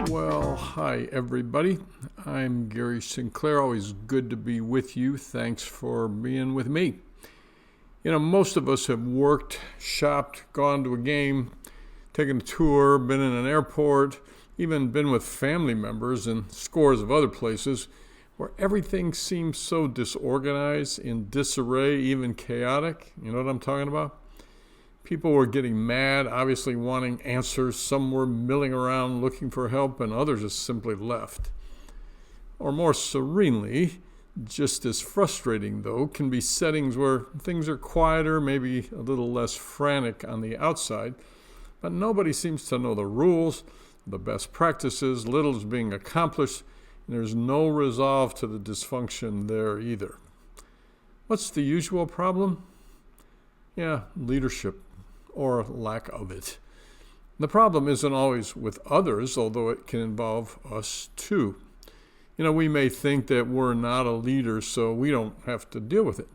Well, hi everybody. I'm Gary Sinclair. Always good to be with you. Thanks for being with me. Most of us have worked, shopped, gone to a game, taken a tour, been in an airport, even been with family members in scores of other places where everything seems so disorganized, in disarray, even chaotic. You know what I'm talking about? People were getting mad, obviously wanting answers. Some were milling around looking for help, and others just simply left. Or more serenely, just as frustrating though, can be settings where things are quieter, maybe a little less frantic on the outside, but nobody seems to know the rules, the best practices, little is being accomplished, and there's no resolve to the dysfunction there either. What's the usual problem? Leadership, or lack of it. The problem isn't always with others, although it can involve us too. We may think that we're not a leader, so we don't have to deal with it.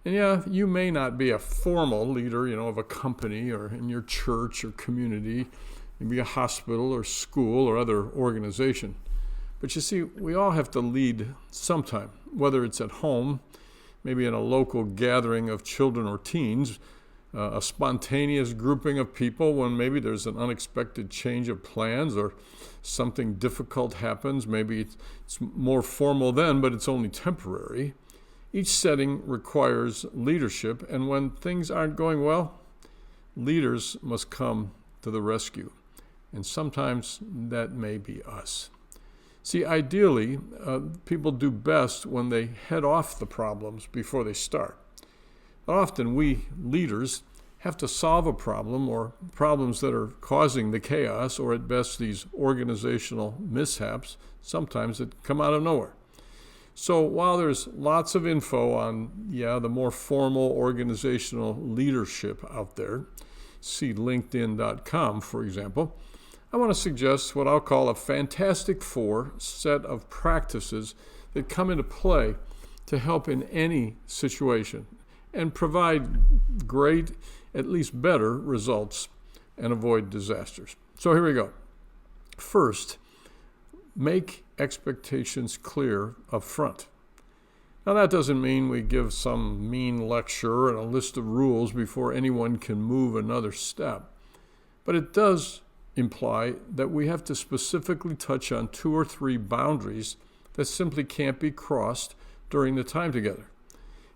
And you may not be a formal leader, of a company or in your church or community, maybe a hospital or school or other organization. But you see, we all have to lead sometime, whether it's at home, maybe in a local gathering of children or teens, a spontaneous grouping of people when maybe there's an unexpected change of plans or something difficult happens. Maybe it's more formal then, but it's only temporary. Each setting requires leadership, and when things aren't going well, leaders must come to the rescue. And sometimes that may be us. See, ideally, people do best when they head off the problems before they start. Often we leaders have to solve a problem or problems that are causing the chaos, or at best these organizational mishaps, sometimes that come out of nowhere. So while there's lots of info on, the more formal organizational leadership out there, see LinkedIn.com, for example, I want to suggest what I'll call a Fantastic Four set of practices that come into play to help in any situation and provide great, at least better, results and avoid disasters. So here we go. First, make expectations clear up front. Now that doesn't mean we give some mean lecture and a list of rules before anyone can move another step, but it does imply that we have to specifically touch on 2 or 3 boundaries that simply can't be crossed during the time together.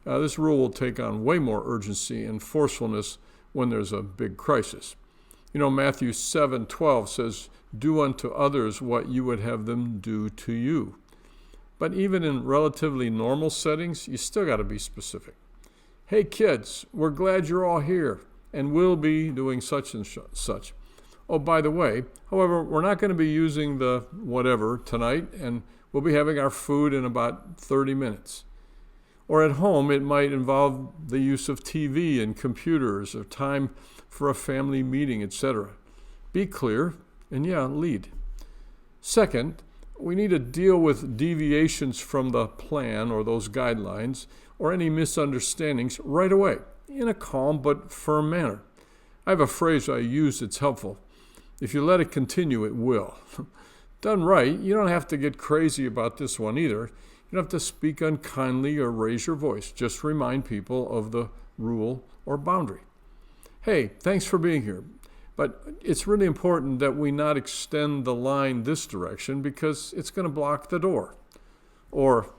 This rule will take on way more urgency and forcefulness when there's a big crisis. Matthew 7:12 says, "Do unto others what you would have them do to you." But even in relatively normal settings, you still got to be specific. Hey kids, we're glad you're all here, and we'll be doing such and such. Oh, by the way, however, we're not going to be using the whatever tonight, and we'll be having our food in about 30 minutes. Or at home, it might involve the use of TV and computers, or time for a family meeting, etc. Be clear and lead. Second, we need to deal with deviations from the plan or those guidelines or any misunderstandings right away in a calm but firm manner. I have a phrase I use that's helpful. If you let it continue, it will. Done right, you don't have to get crazy about this one either. You don't have to speak unkindly or raise your voice. Just remind people of the rule or boundary. Hey, thanks for being here. But it's really important that we not extend the line this direction because it's going to block the door. Or,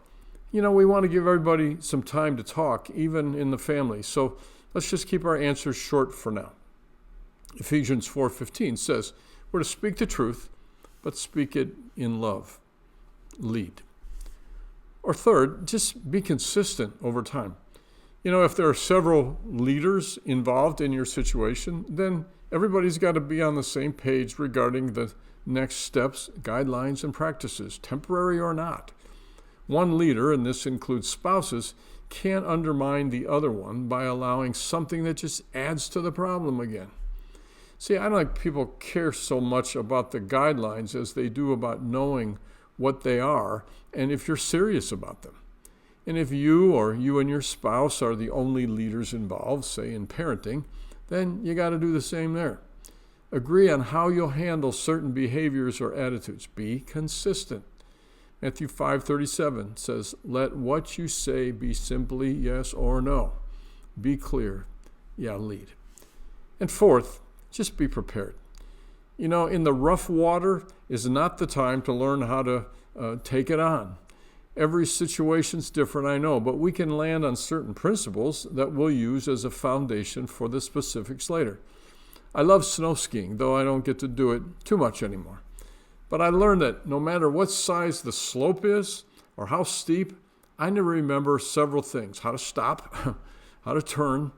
we want to give everybody some time to talk, even in the family. So let's just keep our answers short for now. Ephesians 4:15 says, we're to speak the truth, but speak it in love. Lead. Or third, just be consistent over time. If there are several leaders involved in your situation, then everybody's got to be on the same page regarding the next steps, guidelines, and practices, temporary or not. One leader, and this includes spouses, can't undermine the other one by allowing something that just adds to the problem again. See, I don't think people care so much about the guidelines as they do about knowing what they are and if you're serious about them. And if you or you and your spouse are the only leaders involved, say in parenting, then you got to do the same there. Agree on how you'll handle certain behaviors or attitudes. Be consistent. Matthew 5:37 says, "Let what you say be simply yes or no. Be clear. Yeah, lead." And fourth, just be prepared. In the rough water is not the time to learn how to take it on. Every situation's different, I know, but we can land on certain principles that we'll use as a foundation for the specifics later. I love snow skiing, though I don't get to do it too much anymore. But I learned that no matter what size the slope is or how steep, I need to remember several things: how to stop, how to turn,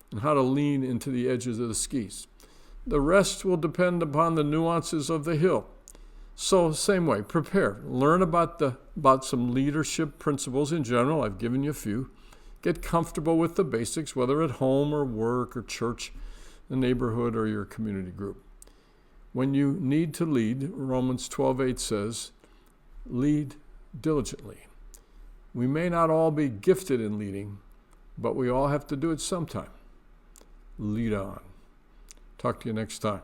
and how to lean into the edges of the skis. The rest will depend upon the nuances of the hill. So same way, prepare. Learn about some leadership principles in general. I've given you a few. Get comfortable with the basics, whether at home or work or church, the neighborhood, or your community group. When you need to lead, Romans 12:8 says, lead diligently. We may not all be gifted in leading, but we all have to do it sometime. Lead on. Talk to you next time.